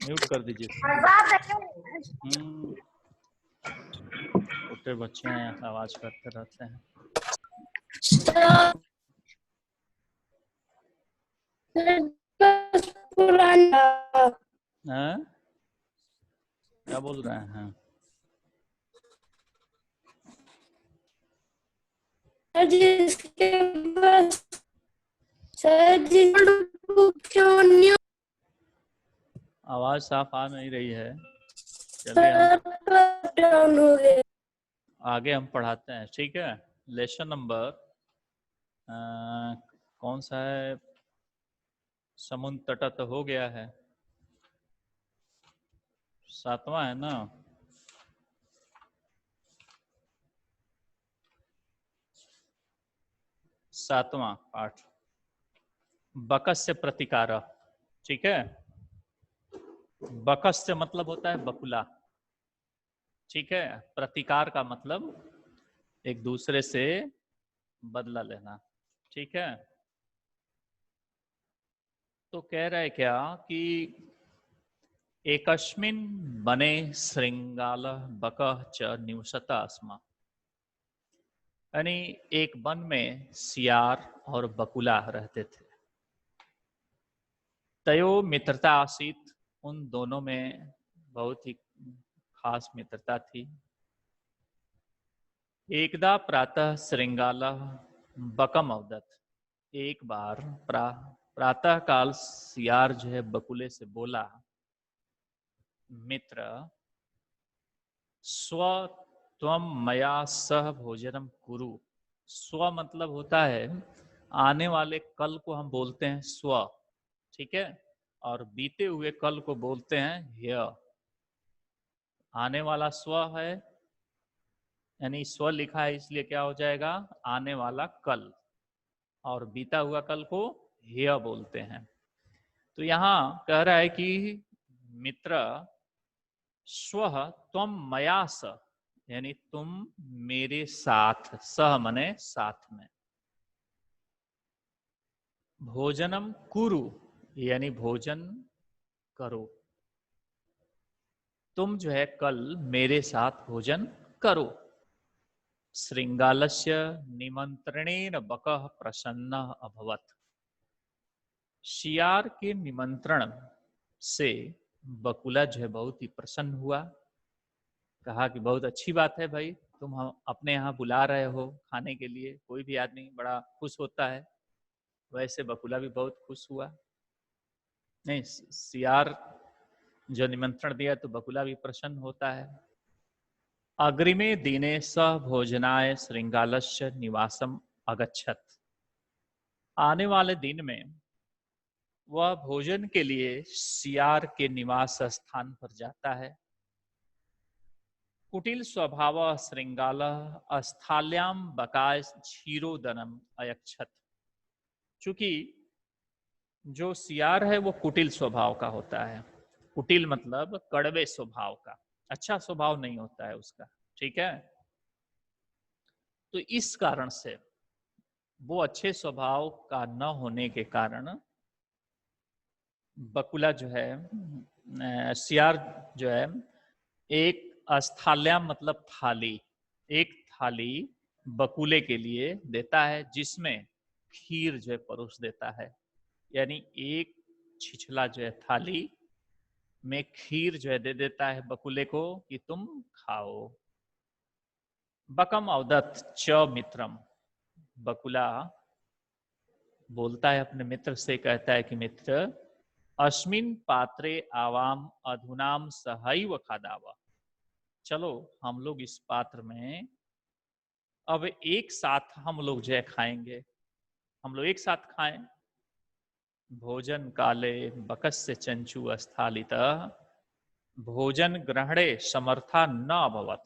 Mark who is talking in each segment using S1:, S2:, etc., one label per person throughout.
S1: Mute कर दीजिए। छोटे बच्चे हैं, आवाज करते रहते हैं। हैं? क्या बोल रहे हैं? आवाज साफ आ नहीं रही है। चलिए आगे हम पढ़ाते हैं, ठीक है। लेसन नंबर कौन सा है? समुद्र तट तो हो गया है, 7वां है ना। सातवां पाठ, बकस से प्रतिकार, ठीक है। बकस से मतलब होता है बकुला, ठीक है। प्रतिकार का मतलब एक दूसरे से बदला लेना, ठीक है। तो कह रहे क्या कि एकस्मिन् बने श्रृंगाल बकः च निवसता स्म, यानी एक वन में सियार और बकुला रहते थे। तयो मित्रता आसीत, उन दोनों में बहुत ही खास मित्रता थी। एकदा प्रातः श्रृंगाल बकम अवदत, एक बार प्रातः काल सियार जो है बकुले से बोला, मित्र स्व त्वम मया सह भोजनम कुरु। स्व मतलब होता है आने वाले कल को हम बोलते हैं स्व, ठीक है। और बीते हुए कल को बोलते हैं ह्य। आने वाला स्व है, यानी स्व लिखा है इसलिए क्या हो जाएगा, आने वाला कल। और बीता हुआ कल को ह्य बोलते हैं। तो यहां कह रहा है कि मित्र स्व त्वम मया स, यानी तुम मेरे साथ, सह मने साथ में, भोजनम कुरु यानी भोजन करो। तुम जो है कल मेरे साथ भोजन करो। श्रृंगालस्य निमंत्रणेन बकः प्रसन्नः अभवत्, शियार के निमंत्रण से बकुला जो है बहुत ही प्रसन्न हुआ। कहा कि बहुत अच्छी बात है भाई, तुम हम अपने यहाँ बुला रहे हो खाने के लिए, कोई भी आदमी बड़ा खुश होता है। वैसे बकुला भी बहुत खुश हुआ। नहीं, सियार जो निमंत्रण दिया तो बकुला भी प्रसन्न होता है। अग्रिमे दिने सह भोजनाय श्रृंगालस्य निवासम अगच्छत, आने वाले दिन में वह भोजन के लिए सियार के निवास स्थान पर जाता है। कुटिल स्वभाव श्रृंगाल अस्थाल्याम बकाय क्षीरोदनम अयक्षत, चूंकि जो सियार है वो कुटिल स्वभाव का होता है। कुटिल मतलब कड़वे स्वभाव का, अच्छा स्वभाव नहीं होता है उसका, ठीक है। तो इस कारण से, वो अच्छे स्वभाव का न होने के कारण बकुला जो है, सियार जो है, एक अस्थाल्याम मतलब थाली, एक थाली बकुले के लिए देता है जिसमें खीर जो है परोस देता है। यानी एक छिछला जो है थाली में खीर जो है दे देता है बकुले को कि तुम खाओ। बकम अवदत च मित्रम, बकुला बोलता है अपने मित्र से, कहता है कि मित्र अस्मिन पात्रे आवाम अधुनाम सहैव खादावा, चलो हम लोग इस पात्र में अब एक साथ हम लोग जो है खाएंगे, हम लोग एक साथ खाएं। भोजन काले बकस्य चंचु अस्थालितः भोजन ग्रहणे समर्था न अभवत,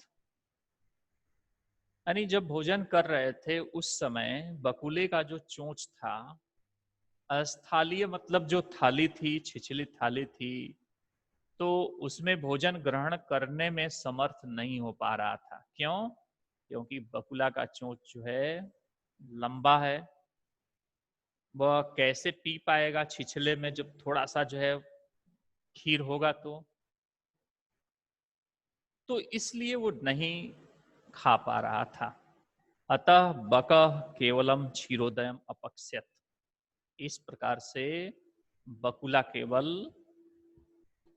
S1: यानी जब भोजन कर रहे थे उस समय बकुले का जो चोंच था, अस्थालीय मतलब जो थाली थी, छिछली थाली थी, तो उसमें भोजन ग्रहण करने में समर्थ नहीं हो पा रहा था। क्यों? क्योंकि बकुला का चोंच जो है लंबा है, वह कैसे पी पाएगा छिछले में जब थोड़ा सा जो है खीर होगा तो इसलिए वो नहीं खा पा रहा था। अतः बकः केवलम क्षीरोदयम अपक्ष्यत। इस प्रकार से बकुला केवल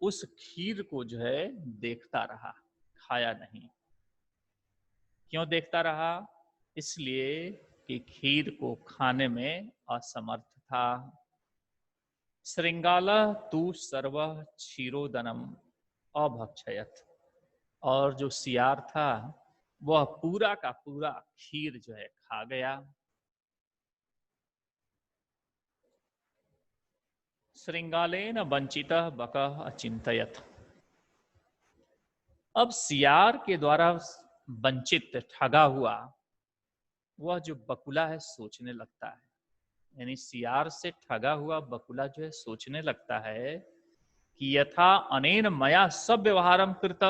S1: उस खीर को जो है देखता रहा, खाया नहीं। क्यों देखता रहा? इसलिए कि खीर को खाने में असमर्थ था। श्रृंगाला तू सर्व क्षीरोदनम अभक्षयत। और जो सियार था वह पूरा का पूरा खीर जो है खा गया। श्रृंगालेन वंचितः बकः अचिंतयत। अब सियार के द्वारा वंचित ठगा हुआ वह जो बकुला है सोचने लगता है, यानी सियार से ठगा हुआ बकुला जो है सोचने लगता है कि यथा अनेन मया सब व्यवहारम कृत,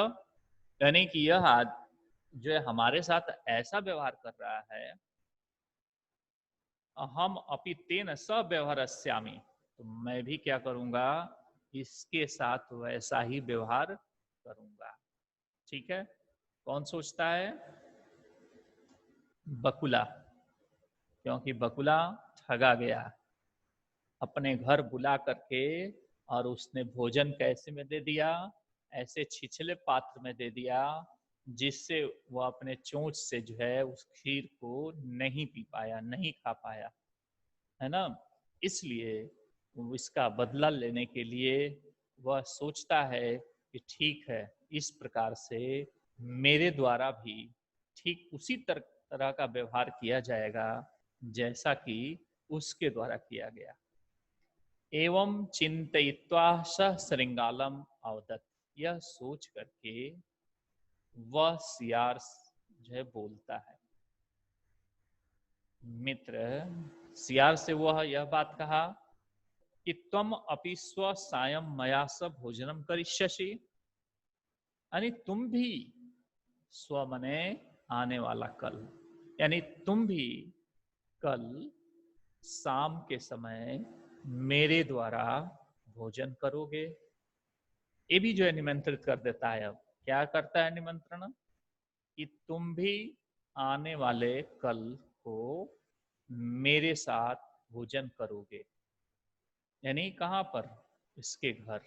S1: यानी कि यह जो है हमारे साथ ऐसा व्यवहार कर रहा है, हम अपि तेन सब व्यवहारस्यामि, तो मैं भी क्या करूंगा, इसके साथ वैसा ही व्यवहार करूंगा। ठीक है, कौन सोचता है? बकुला। क्योंकि बकुला ठगा गया, अपने घर बुला करके, और उसने भोजन कैसे में दे दिया? ऐसे छिछले पात्र में दे दिया जिससे वह अपने चोंच से जो है उस खीर को नहीं पी पाया, नहीं खा पाया, है ना। इसलिए इसका बदला लेने के लिए वह सोचता है कि ठीक है, इस प्रकार से मेरे द्वारा भी ठीक उसी तरह का व्यवहार किया जाएगा जैसा कि उसके द्वारा किया गया। एवं चिंतयित्वा स श्रृंगालम अवदत्। यह सोच करके वह सियार जो है बोलता है। मित्र, सियार से वह यह बात कहा कि त्वम अपि स्व सायं मया स भोजनम करिष्यसि, यानी तुम भी स्व मने आने वाला कल, यानी तुम भी कल शाम के समय मेरे द्वारा भोजन करोगे। ये भी जो है निमंत्रित कर देता है। अब क्या करता है निमंत्रण? कि तुम भी आने वाले कल को मेरे साथ भोजन करोगे, यानी कहां पर? इसके घर।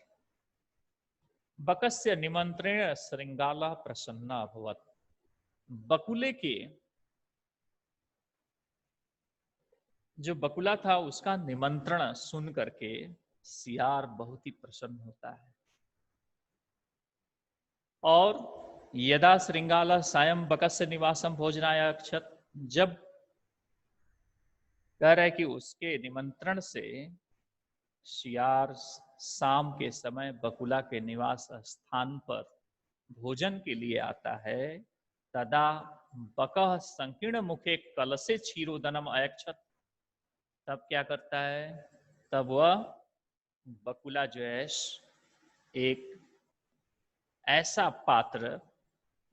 S1: बकस्य निमंत्रण श्रृंगाला प्रसन्न अभवत। बकुले के जो बकुला था उसका निमंत्रण सुन करके सियार बहुत ही प्रसन्न होता है। और यदा श्रृंगाला सायं बकस्य निवासम भोजनाय अक्षत, जब कह रहा है कि उसके निमंत्रण से सियार शाम के समय बकुला के निवास स्थान पर भोजन के लिए आता है, तदा बकः संकीर्ण मुखे कलसे क्षीरोदनम अयक्षत। तब क्या करता है? तब वह बकुला जो है एक ऐसा पात्र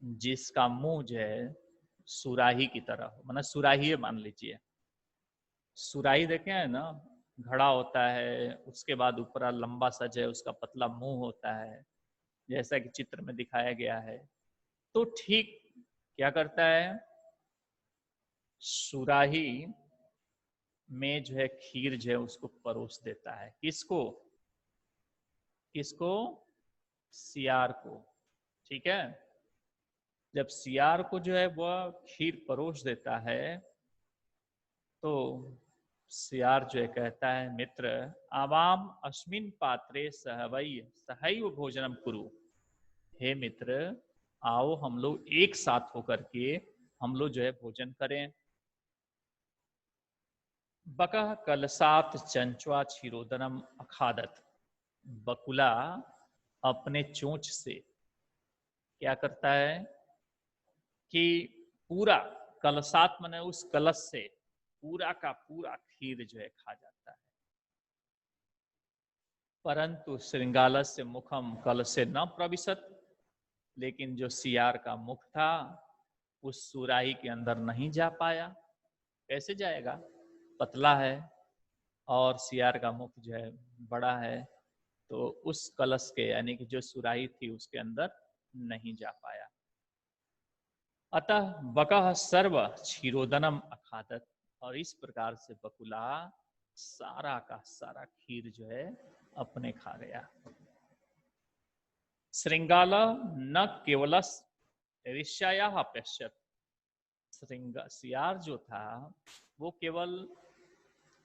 S1: जिसका मुंह जो है सुराही की तरह हो, मतलब सुराही मान लीजिए, सुराही देखे हैं ना, घड़ा होता है, उसके बाद ऊपर लंबा सा जो है उसका पतला मुंह होता है, जैसा कि चित्र में दिखाया गया है। तो ठीक क्या करता है? सुराही में जो है खीर जो है उसको परोस देता है। किसको? किसको? सियार को। ठीक है, जब सियार को जो है वह खीर परोस देता है तो सियार जो है कहता है, मित्र आवाम अस्मिन पात्रे सहवई सहैव भोजनम कुरु। हे मित्र, आओ हम लोग एक साथ होकर के हम लोग जो है भोजन करें। बकः कलसात चंचवा क्षीरोदनम अखादत। बकुला अपने चोंच से क्या करता है कि पूरा कलसात माने उस कलश से पूरा का पूरा खीर जो है खा जाता है। परंतु श्रृंगालस्य मुखम कल से न प्रविशत, लेकिन जो सियार का मुख था उस सुराही के अंदर नहीं जा पाया। कैसे जाएगा? पतला है और सियार का मुख जो है बड़ा है, तो उस कलश के यानी कि जो सुराही थी उसके अंदर नहीं जा पाया। अतः बकः सर्व क्षीरोदनम अखादत, और इस प्रकार से बकुला सारा का सारा खीर जो है अपने खा गया। श्रृंगाल न केवलस ऋष्याया पश्यत, सियार जो था वो केवल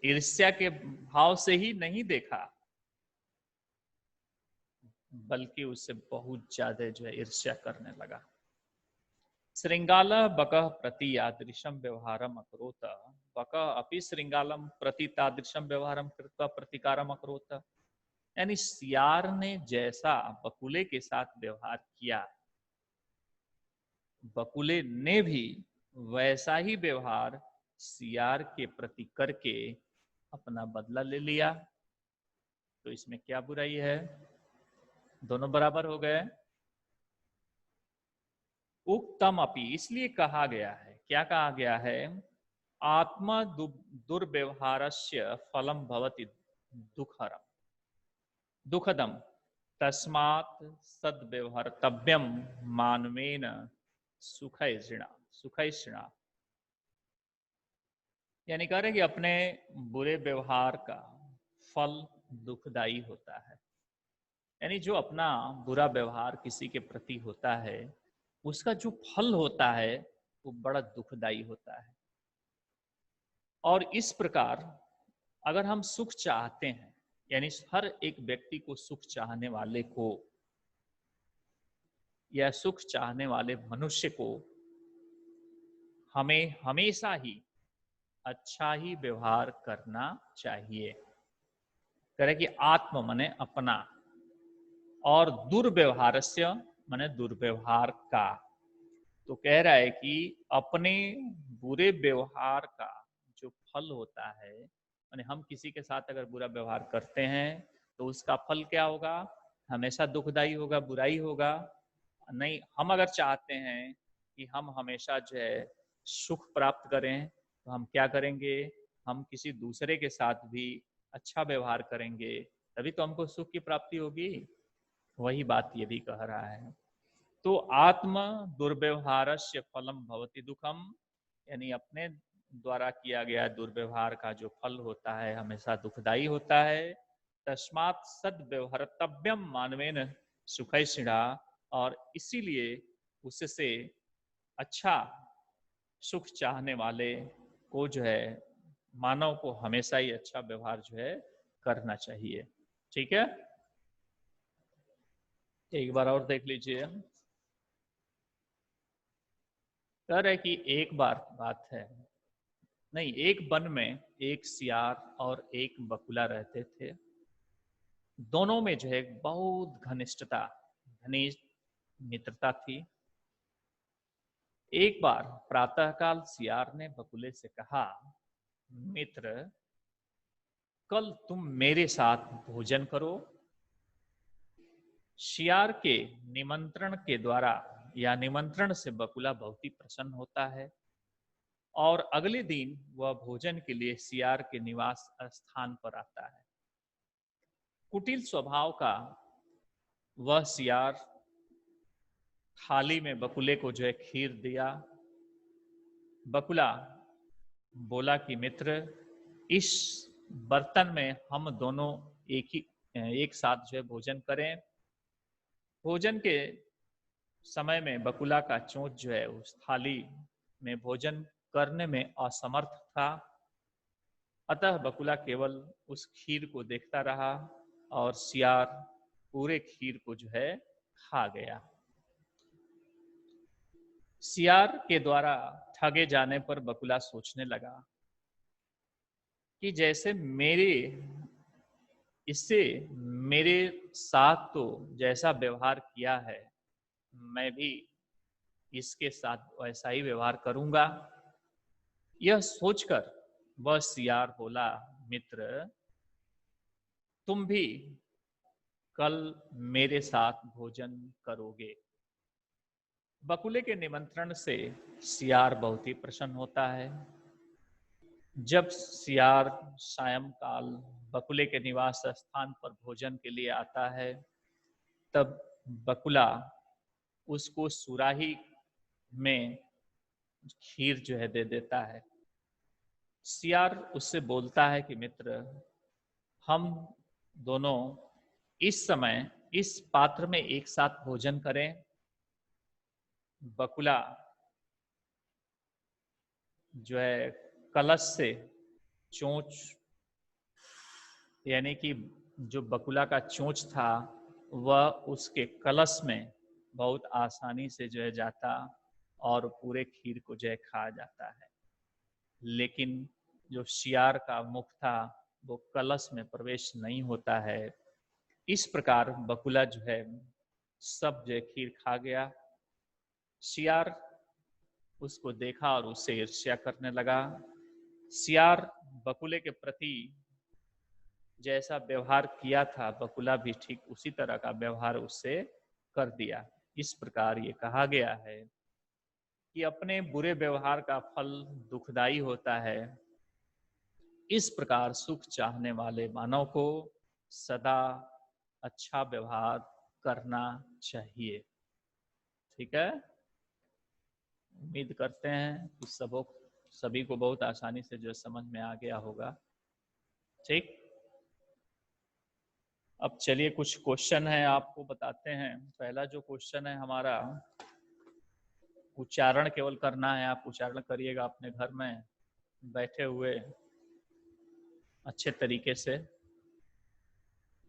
S1: ईर्ष्या के भाव से ही नहीं देखा, बल्कि उससे बहुत ज्यादा जो है ईर्ष्या करने लगा। श्रृंगाल बकः प्रति यादृशम व्यवहारम अकरोत, बकः अपि श्रृंगालम प्रति तादृशम व्यवहारम कृत्वा प्रतिकारम अकरोत, यानी सियार ने जैसा बकुले के साथ व्यवहार किया, बकुले ने भी वैसा ही व्यवहार सियार के प्रति करके अपना बदला ले लिया। तो इसमें क्या बुराई है, दोनों बराबर हो गए। उक्तम अपि, इसलिए कहा गया है, क्या कहा गया है, आत्मा दुर्व्यवहारस्य फलम भवति दुखरम दुखदम तस्मात् सद्व्यवहर्तव्यम मानवेन सुखैषिणा, यानी कह रहे कि अपने बुरे व्यवहार का फल दुखदाई होता है, यानी जो अपना बुरा व्यवहार किसी के प्रति होता है उसका जो फल होता है वो बड़ा दुखदाई होता है। और इस प्रकार अगर हम सुख चाहते हैं, यानी हर एक व्यक्ति को सुख चाहने वाले को या सुख चाहने वाले मनुष्य को हमें हमेशा ही अच्छा ही व्यवहार करना चाहिए। करे कि आत्म मने अपना, और दुर्व्यवहारस्य मने दुर्व्यवहार का। तो कह रहा है कि अपने बुरे व्यवहार का जो फल होता है, माने हम किसी के साथ अगर बुरा व्यवहार करते हैं तो उसका फल क्या होगा, हमेशा दुखदाई होगा, बुराई होगा। नहीं, हम अगर चाहते हैं कि हम हमेशा जो है सुख प्राप्त करें तो हम क्या करेंगे, हम किसी दूसरे के साथ भी अच्छा व्यवहार करेंगे, तभी तो हमको सुख की प्राप्ति होगी। वही बात ये भी कह रहा है। तो आत्म दुर्व्यवहारस्य फलम भवति दुखम, यानी अपने द्वारा किया गया दुर्व्यवहार का जो फल होता है हमेशा दुखदाई होता है। तस्मात् सद्व्यवहर्तव्यम मानवेन सुखैषिणा, और इसीलिए उससे अच्छा सुख चाहने वाले को जो है, मानव को हमेशा ही अच्छा व्यवहार जो है करना चाहिए। ठीक है, एक बार और देख लीजिए। कह रहे कि एक बार बात है, नहीं, एक वन में एक सियार और एक बकुला रहते थे। दोनों में जो है बहुत घनिष्ठता, घनिष्ठ मित्रता थी। एक बार प्रातःकाल सियार ने बकुले से कहा, मित्र, कल तुम मेरे साथ भोजन करो। सियार के निमंत्रण के द्वारा या निमंत्रण से बकुला बहुत ही प्रसन्न होता है, और अगले दिन वह भोजन के लिए सियार के निवास स्थान पर आता है। कुटिल स्वभाव का वह सियार थाली में बकुले को जो है खीर दिया। बकुला बोला कि मित्र, इस बर्तन में हम दोनों एक साथ जो है भोजन करें। भोजन के समय में बकुला का चोंच जो है उस थाली में भोजन करने में असमर्थ था, अतः बकुला केवल उस खीर को देखता रहा और सियार पूरे खीर को जो है खा गया। सियार के द्वारा ठगे जाने पर बकुला सोचने लगा कि जैसे इससे मेरे साथ तो जैसा व्यवहार किया है, मैं भी इसके साथ वैसा ही व्यवहार करूंगा। यह सोचकर वह सियार बोला, मित्र, तुम भी कल मेरे साथ भोजन करोगे। बकुले के निमंत्रण से सियार बहुत ही प्रसन्न होता है। जब सियार सायंकाल बकुले के निवास स्थान पर भोजन के लिए आता है, तब बकुला उसको सुराही में खीर जो है दे देता है। सियार उससे बोलता है कि मित्र, हम दोनों इस समय इस पात्र में एक साथ भोजन करें। बकुला जो है कलश से चोंच, यानी कि जो बकुला का चोंच था वह उसके कलश में बहुत आसानी से जो है जाता और पूरे खीर को जो है खा जाता है। लेकिन जो शियार का मुख था वो कलश में प्रवेश नहीं होता है। इस प्रकार बकुला जो है सब जो है खीर खा गया। शियार उसको देखा और उससे ईर्ष्या करने लगा। सियार बकुले के प्रति जैसा व्यवहार किया था, बकुला भी ठीक उसी तरह का व्यवहार उससे कर दिया। इस प्रकार ये कहा गया है कि अपने बुरे व्यवहार का फल दुखदाई होता है। इस प्रकार सुख चाहने वाले मानव को सदा अच्छा व्यवहार करना चाहिए। ठीक है, उम्मीद करते हैं कि सभी को बहुत आसानी से जो समझ में आ गया होगा। ठीक, अब चलिए कुछ क्वेश्चन है आपको बताते हैं। पहला जो क्वेश्चन है हमारा, उच्चारण केवल करना है, आप उच्चारण करिएगा अपने घर में बैठे हुए अच्छे तरीके से।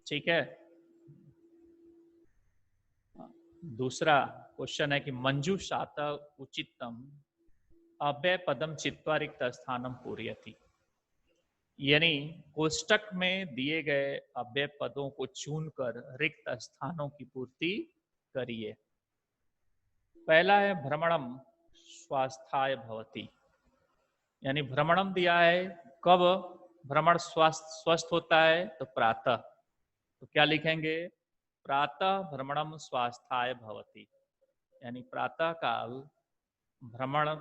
S1: ठीक है, दूसरा क्वेश्चन है कि मंजूषात उचितम अव्यय पदम चित्वा रिक्त स्थानम पूरयति, यानी कोष्टक में दिए गए अव्यय पदों को चुनकर रिक्त स्थानों की पूर्ति करिए। पहला है भ्रमणम स्वास्थाय भवति, यानी भ्रमणम दिया है, कब भ्रमण स्वस्थ होता है? तो प्रातः। तो क्या लिखेंगे? प्रातः भ्रमणम स्वास्थाय भवति, यानी प्रातः काल भ्रमण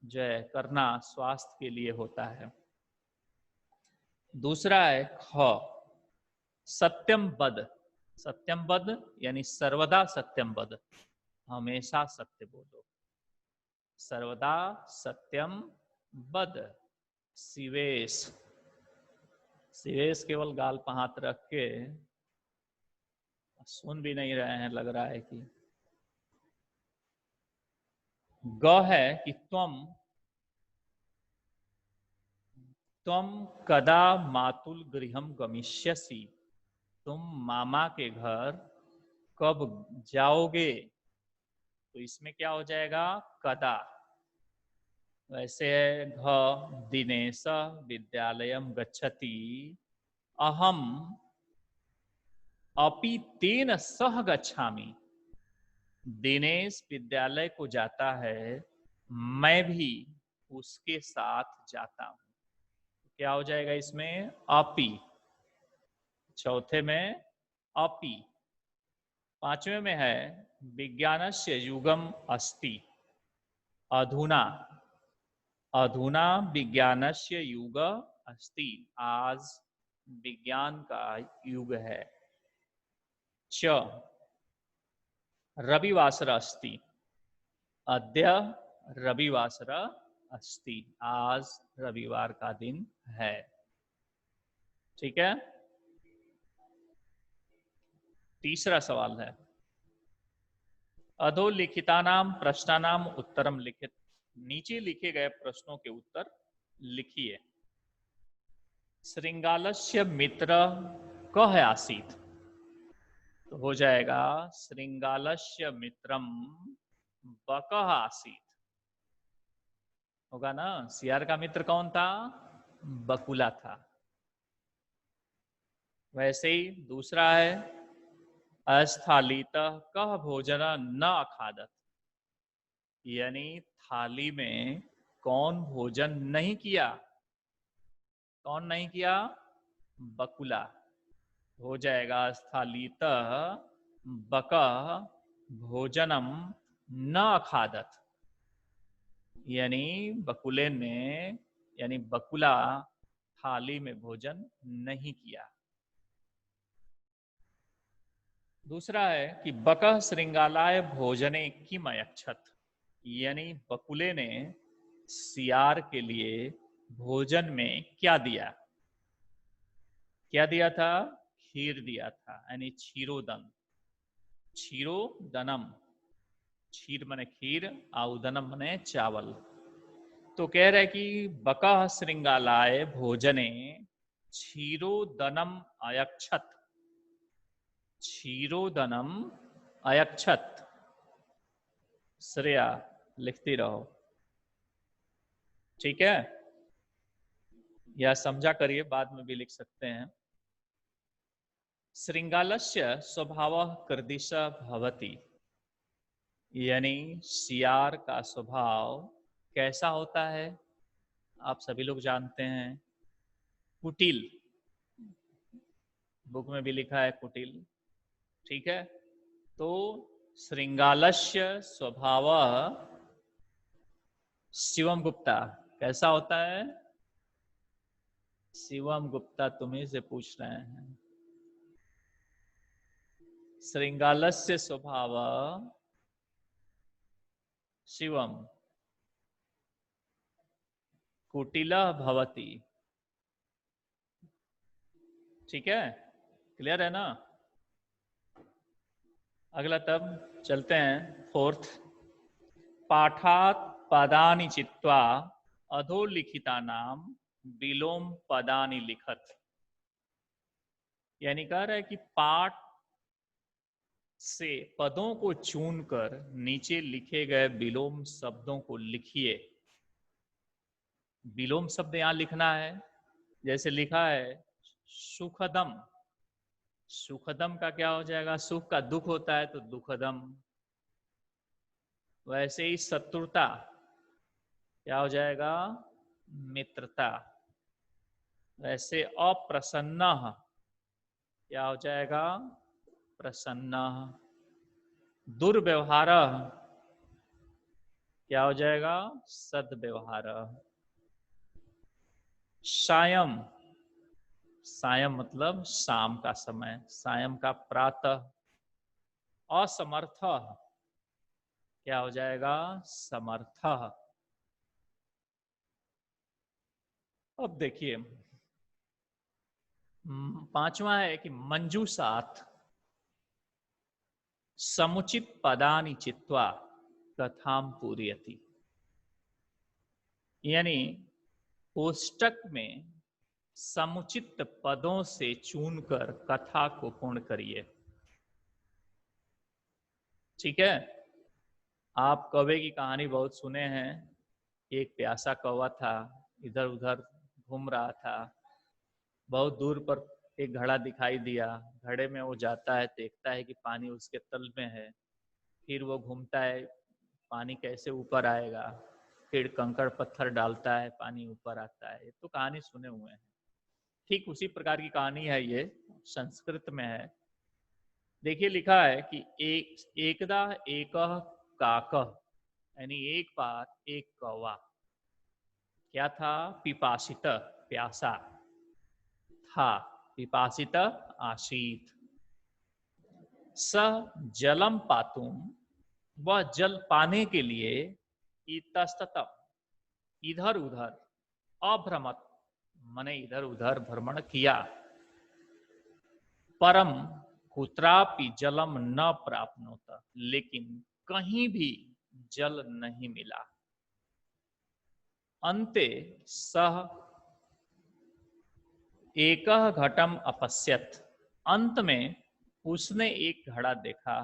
S1: जो है करना स्वास्थ्य के लिए होता है। दूसरा है ख सत्यम बद, सत्यम बद यानी सर्वदा सत्यम बद, हमेशा सत्य बोलो, सर्वदा सत्यम बद। शिवेश, शिवेश केवल गाल पर हाथ रख के सुन भी नहीं रहे हैं, लग रहा है कि। ग है कि त्वम कदा मातुल गृहम गमिष्यसि, तुम मामा के घर कब जाओगे? तो इसमें क्या हो जाएगा? कदा। वैसे है घ दिनेश विद्यालयम गच्छति, अहम अपि तेन सह गच्छामि, दिनेश विद्यालय को जाता है, मैं भी उसके साथ जाता हूं। क्या हो जाएगा इसमें? अपि। चौथे में अपि। पांचवें में है विज्ञानस्य युगम अस्ति, अधुना, अधुना विज्ञानस्य युग अस्ति, आज विज्ञान का युग है। च रविवासर अस्ति, अद्य रविवासर अस्ति, आज रविवार का दिन है। ठीक है, तीसरा सवाल है अधोलिखितानाम प्रश्नानाम उत्तरम लिखित, नीचे लिखे गए प्रश्नों के उत्तर लिखिए। श्रृंगालस्य मित्र कह आसीत, तो हो जाएगा श्रृंगालस्य मित्रम बकह आसीत, होगा ना। सियार का मित्र कौन था? बकुला था। वैसे ही दूसरा है अस्थालित कह भोजन न अखादत, यानी थाली में कौन भोजन नहीं किया? कौन नहीं किया? बकुला। हो जाएगा स्थालित बकह भोजनम न अखादत, यानी बकुले ने यानी बकुला थाली में भोजन नहीं किया। दूसरा है कि बकह श्रृंगालाय भोजने किम अयक्षत, यानी बकुले ने सियार के लिए भोजन में क्या दिया। क्या दिया था? खीर दिया था, यानी क्षीरोदन। क्षीरोदनम, क्षीर मने खीर, आउदनम मने चावल। तो कह रहे कि बकह श्रृंगालाय भोजने क्षीरोदनम अयक्षत, क्षीरोदनम अयक्षत। श्रेया लिखती रहो, ठीक है? या समझा करिए, बाद में भी लिख सकते हैं। श्रृंगालस्य स्वभावः कृदिश भवति, यानी सियार का स्वभाव कैसा होता है? आप सभी लोग जानते हैं, कुटिल। बुक में भी लिखा है कुटिल, ठीक है? तो श्रृंगालस्य स्वभावः, शिवम गुप्ता कैसा होता है? शिवम गुप्ता तुम्ही से पूछ रहे हैं। श्रृंगालस्य स्वभावः शिवम कुटिलः भवति, ठीक है? क्लियर है ना? अगला तब चलते हैं, फोर्थ। पाठात पदानि चित्वा अधोलिखिता नाम विलोम पदानि लिखत, यानी कह रहा है कि पाठ से पदों को चुनकर नीचे लिखे गए विलोम शब्दों को लिखिए। विलोम शब्द यहां लिखना है, जैसे लिखा है सुखदम, सुखदम का क्या हो जाएगा? सुख का दुख होता है तो दुखदम। वैसे ही शत्रुता क्या हो जाएगा? मित्रता। वैसे अप्रसन्न क्या हो जाएगा? प्रसन्न। दुर्व्यवहार क्या हो जाएगा? सद्व्यवहार। सायं, सायं मतलब शाम का समय, सायं का प्रातः। असमर्थ क्या हो जाएगा? समर्थ। अब देखिए, पांचवा है कि मंजूषात समुचित पदानि चित्वा कथाम पूरयति, यानी कोष्टक में समुचित पदों से चुनकर कथा को पूर्ण करिए, ठीक है? आप कौवे की कहानी बहुत सुने हैं। एक प्यासा कौवा था, इधर उधर घूम रहा था। बहुत दूर पर एक घड़ा दिखाई दिया, घड़े में वो जाता है, देखता है कि पानी उसके तल में है। फिर वो घूमता है, पानी कैसे ऊपर आएगा, फिर कंकड़ पत्थर डालता है, पानी ऊपर आता है। ये तो कहानी सुने हुए हैं। ठीक उसी प्रकार की कहानी है ये, संस्कृत में है। देखिए लिखा है कि एकदा एकह काकह, यानी एक बार एक कौवा क्या था? पिपासित, प्यासा था, पिपासित आसीत। स जलम पातुम, वह जल पाने के लिए इतस्ततः, इधर उधर, अभ्रमत मने इधर उधर भ्रमण किया। परम कुत्रापि जलम न प्राप्नोत, लेकिन कहीं भी जल नहीं मिला। अन्ते सह एकह घटम अपश्यत, अंत में उसने एक घड़ा देखा।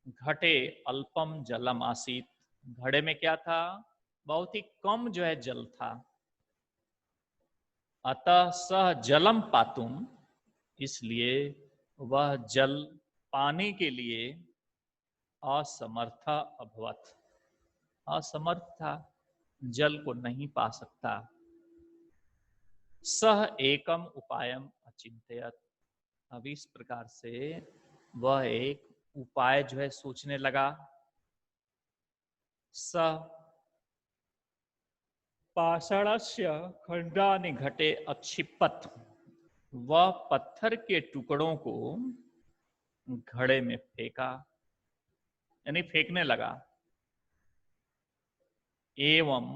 S1: घटे अल्पम जलम आसीत, घड़े में क्या था? बहुत ही कम जो है जल था। अतः सह जलम पातुम, इसलिए वह जल पाने के लिए असमर्थ अभवत, असमर्थ था, जल को नहीं पा सकता। सह एकम उपायम अचिंत्यत, अब इस प्रकार से वह एक उपाय जो है सोचने लगा। स पाषाणस्य खंडानि घटे अक्षिपत, वह पत्थर के टुकड़ों को घड़े में फेंका, यानी फेंकने लगा। एवं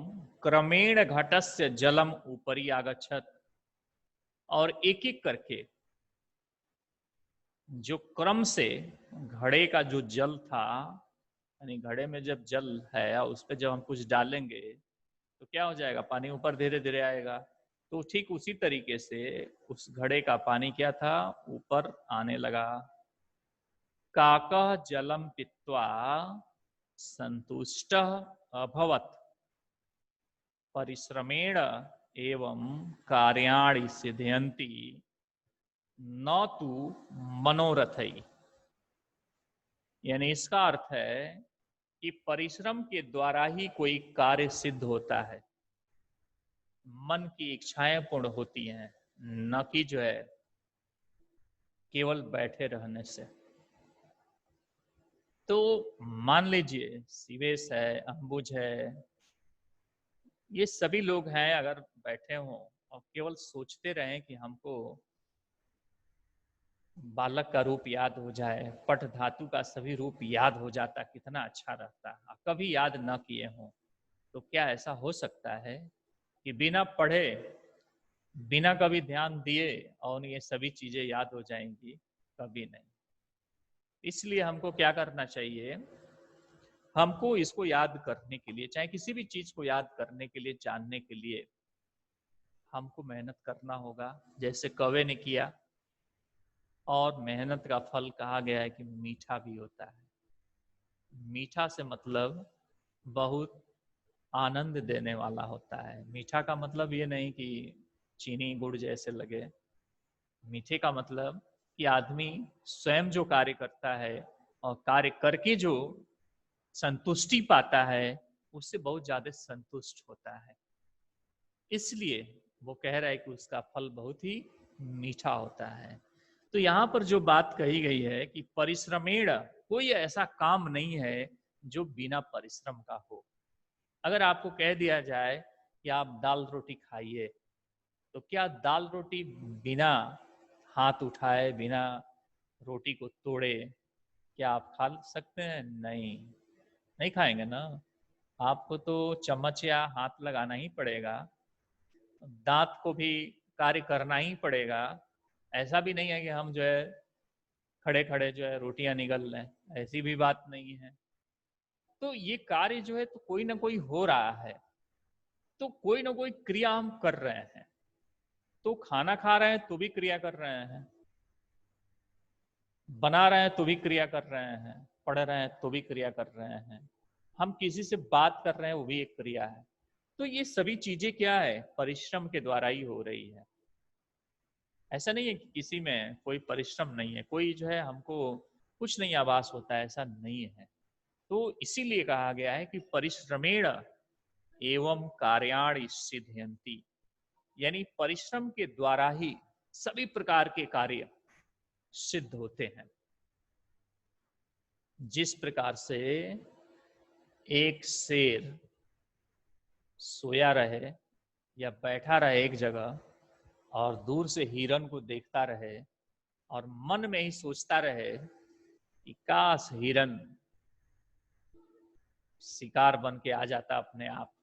S1: क्रमेण घटस्य जलम ऊपरी आगच्छत, और एक एक करके जो क्रम से घड़े का जो जल था, यानी घड़े में जब जल है उस पर जब हम कुछ डालेंगे तो क्या हो जाएगा, पानी ऊपर धीरे धीरे आएगा। तो ठीक उसी तरीके से उस घड़े का पानी क्या था, ऊपर आने लगा। काकः जलम पीत्वा संतुष्ट अभवत, परिश्रमेण एवं कार्याणि सिद्ध्यन्ति न तु मनोरथई। यानी इसका अर्थ है कि परिश्रम के द्वारा ही कोई कार्य सिद्ध होता है, मन की इच्छाएं पूर्ण होती हैं, न कि जो है केवल बैठे रहने से। तो मान लीजिए शिवेश है, अंबुज है, ये सभी लोग हैं, अगर बैठे हों और केवल सोचते रहें कि हमको बालक का रूप याद हो जाए, पट धातु का सभी रूप याद हो जाता, कितना अच्छा रहता, कभी याद न किए हों, तो क्या ऐसा हो सकता है कि बिना पढ़े, बिना कभी ध्यान दिए और ये सभी चीजें याद हो जाएंगी? कभी नहीं। इसलिए हमको क्या करना चाहिए, हमको इसको याद करने के लिए, चाहे किसी भी चीज को याद करने के लिए, जानने के लिए हमको मेहनत करना होगा, जैसे कौवे ने किया। और मेहनत का फल कहा गया है कि मीठा भी होता है। मीठा से मतलब बहुत आनंद देने वाला होता है। मीठा का मतलब ये नहीं कि चीनी गुड़ जैसे लगे। मीठे का मतलब कि आदमी स्वयं जो कार्य करता है और कार्य करके जो संतुष्टि पाता है, उससे बहुत ज्यादा संतुष्ट होता है। इसलिए वो कह रहा है कि उसका फल बहुत ही मीठा होता है। तो यहाँ पर जो बात कही गई है कि परिश्रमेण, कोई ऐसा काम नहीं है जो बिना परिश्रम का हो। अगर आपको कह दिया जाए कि आप दाल रोटी खाइए, तो क्या दाल रोटी बिना हाथ उठाए, बिना रोटी को तोड़े क्या आप खा सकते हैं? नहीं, नहीं खाएंगे ना। आपको तो चम्मच या हाथ लगाना ही पड़ेगा, दांत को भी कार्य करना ही पड़ेगा। ऐसा भी नहीं है कि हम जो है खड़े खड़े जो है रोटियां निगल लें, ऐसी भी बात नहीं है। तो ये कार्य जो है तो कोई ना कोई हो रहा है, तो कोई ना कोई क्रिया हम कर रहे हैं। तो खाना खा रहे हैं तो भी क्रिया कर रहे हैं, बना रहे हैं तो भी क्रिया कर रहे हैं, पढ़ रहे हैं तो भी क्रिया कर रहे हैं, हम किसी से बात कर रहे हैं वो भी एक क्रिया है। तो ये सभी चीजें क्या है, परिश्रम के द्वारा ही हो रही है। ऐसा नहीं है कि किसी में कोई परिश्रम नहीं है, कोई जो है हमको कुछ नहीं आभास होता है, ऐसा नहीं है। तो इसीलिए कहा गया है कि परिश्रमेण एवं कार्याणि सिद्ध्यन्ति, यानी परिश्रम के द्वारा ही सभी प्रकार के कार्य सिद्ध होते हैं। जिस प्रकार से एक शेर सोया रहे या बैठा रहे एक जगह और दूर से हिरन को देखता रहे और मन में ही सोचता रहे कि काश हिरन शिकार बन के आ जाता अपने आप,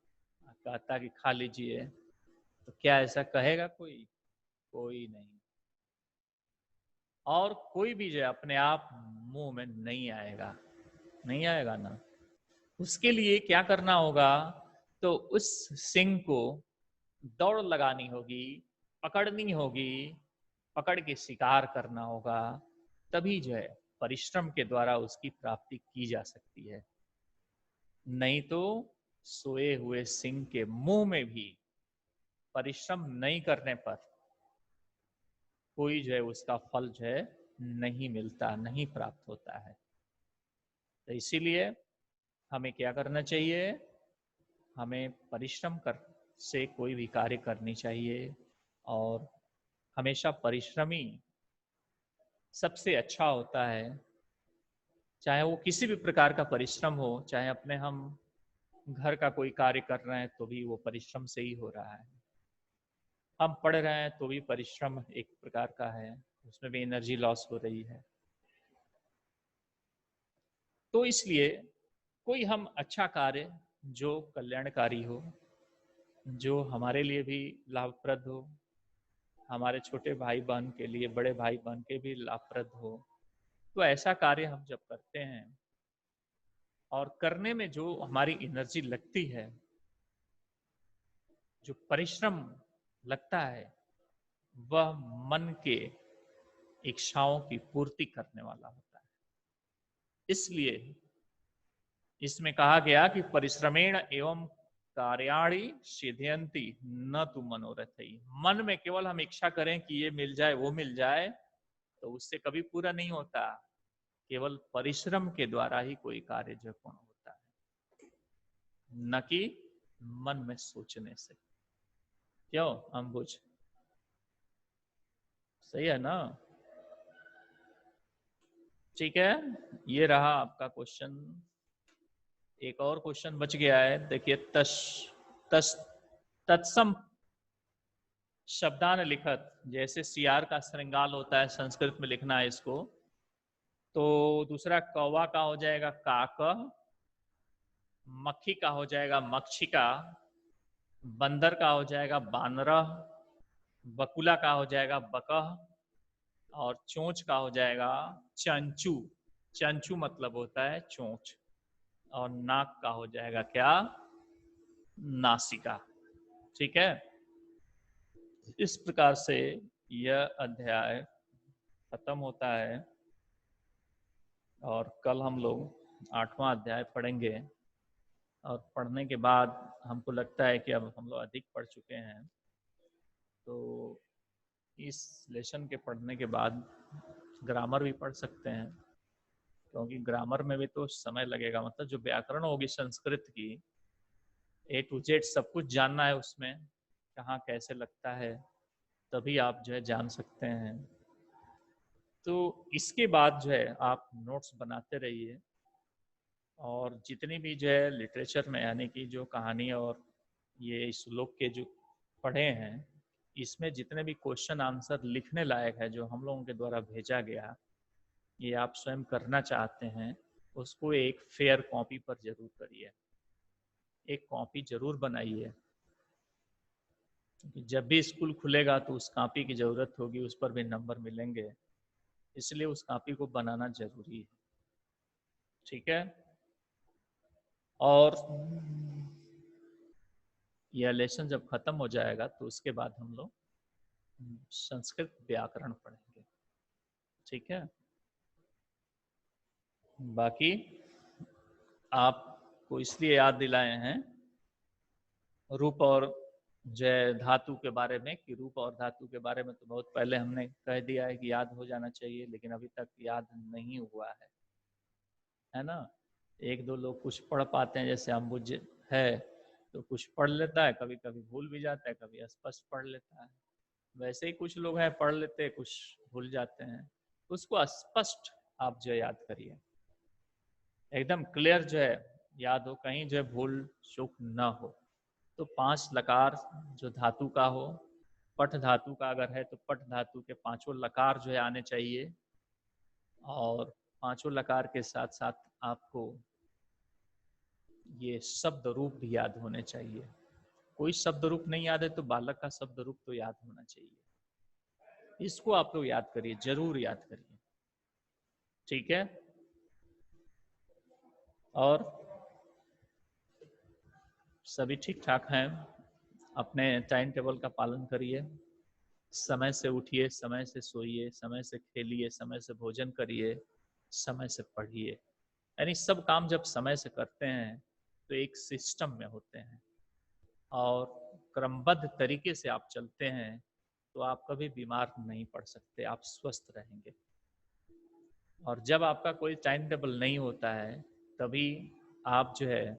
S1: कहता कि खा लीजिए, तो क्या ऐसा कहेगा कोई? कोई नहीं। और कोई भी जो अपने आप मुंह में नहीं आएगा, नहीं आएगा ना। उसके लिए क्या करना होगा, तो उस सिंह को दौड़ लगानी होगी, पकड़नी होगी, पकड़ के शिकार करना होगा, तभी जो है परिश्रम के द्वारा उसकी प्राप्ति की जा सकती है। नहीं तो सोए हुए सिंह के मुंह में भी परिश्रम नहीं करने पर कोई जो है उसका फल जो है नहीं मिलता, नहीं प्राप्त होता है। तो इसीलिए हमें क्या करना चाहिए, हमें परिश्रम कर से कोई भी कार्य करनी चाहिए। और हमेशा परिश्रमी सबसे अच्छा होता है, चाहे वो किसी भी प्रकार का परिश्रम हो, चाहे अपने हम घर का कोई कार्य कर रहे हैं तो भी वो परिश्रम से ही हो रहा है। हम पढ़ रहे हैं तो भी परिश्रम एक प्रकार का है, उसमें भी एनर्जी लॉस हो रही है। तो इसलिए कोई हम अच्छा कार्य जो कल्याणकारी हो, जो हमारे लिए भी लाभप्रद हो, हमारे छोटे भाई बहन के लिए, बड़े भाई बहन के भी लाभप्रद हो, तो ऐसा कार्य हम जब करते हैं और करने में जो हमारी एनर्जी लगती है, जो परिश्रम लगता है, वह मन के इच्छाओं की पूर्ति करने वाला होता है। इसलिए इसमें कहा गया कि परिश्रमेण एवं कार्याणि सिद्ध्यन्ति न तु मनोरथै। मन में केवल हम इच्छा करें कि ये मिल जाए, वो मिल जाए, तो उससे कभी पूरा नहीं होता। केवल परिश्रम के द्वारा ही कोई कार्य जो पूर्ण होता है, न कि मन में सोचने से। क्यों अंबुज, सही है ना? ठीक है, ये रहा आपका क्वेश्चन। एक और क्वेश्चन बच गया है, देखिए तस तत्सम शब्दान लिखत, जैसे सियार का श्रृंगाल होता है, संस्कृत में लिखना है इसको। तो दूसरा कौवा का हो जाएगा काक, मक्खी का हो जाएगा मक्षिका, बंदर का हो जाएगा बानरह, बकुला का हो जाएगा बकह, और चोंच का हो जाएगा चंचू। चंचू मतलब होता है चोंच। और नाक का हो जाएगा क्या? नासिका। ठीक है, इस प्रकार से यह अध्याय खत्म होता है और कल हम लोग 8वां अध्याय पढ़ेंगे। और पढ़ने के बाद हमको लगता है कि अब हम लोग अधिक पढ़ चुके हैं, तो इस लेसन के पढ़ने के बाद ग्रामर भी पढ़ सकते हैं, क्योंकि ग्रामर में भी तो समय लगेगा। मतलब जो व्याकरण होगी संस्कृत की, A to Z सब कुछ जानना है उसमें, कहाँ कैसे लगता है, तभी आप जो है जान सकते हैं। तो इसके बाद जो है आप नोट्स बनाते रहिए, और जितनी भी जो है लिटरेचर में, यानी कि जो कहानी और ये श्लोक के जो पढ़े हैं, इसमें जितने भी क्वेश्चन आंसर लिखने लायक है जो हम लोगों के द्वारा भेजा गया, ये आप स्वयं करना चाहते हैं, उसको एक फेयर कॉपी पर जरूर करिए, एक कॉपी जरूर बनाइए। क्योंकि जब भी स्कूल खुलेगा तो उस कॉपी की ज़रूरत होगी, उस पर भी नंबर मिलेंगे, इसलिए उस कॉपी को बनाना जरूरी है। ठीक है, और यह लेसन जब खत्म हो जाएगा तो उसके बाद हम लोग संस्कृत व्याकरण पढ़ेंगे। ठीक है, बाकी आपको इसलिए याद दिलाए हैं रूप और जय धातु के बारे में, कि रूप और धातु के बारे में तो बहुत पहले हमने कह दिया है कि याद हो जाना चाहिए, लेकिन अभी तक याद नहीं हुआ है ना? एक दो लोग कुछ पढ़ पाते हैं, जैसे अम्बुज है तो कुछ पढ़ लेता है, कभी कभी भूल भी जाता है, कभी स्पष्ट पढ़ लेता है। वैसे ही कुछ लोग हैं पढ़ लेते हैं, कुछ भूल जाते हैं। उसको स्पष्ट आप जो याद करिए, एकदम क्लियर जो है याद हो, कहीं जो है भूल चूक ना हो। तो 5 लकार जो धातु का हो, पठ धातु का अगर है तो पठ धातु के 5 लकार जो है आने चाहिए, और 5 लकार के साथ साथ आपको ये शब्द रूप भी याद होने चाहिए। कोई शब्द रूप नहीं याद है तो बालक का शब्द रूप तो याद होना चाहिए। इसको आप लोग याद करिए, जरूर याद करिए। ठीक है, और सभी ठीक ठाक हैं? अपने टाइम टेबल का पालन करिए, समय से उठिए, समय से सोइए, समय से खेलिए, समय से भोजन करिए, समय से पढ़िए। यानी सब काम जब समय से करते हैं तो एक सिस्टम में होते हैं, और क्रमबद्ध तरीके से आप चलते हैं तो आप कभी बीमार नहीं पड़ सकते, आप स्वस्थ रहेंगे। और जब आपका कोई टाइम टेबल नहीं होता है, तभी आप जो है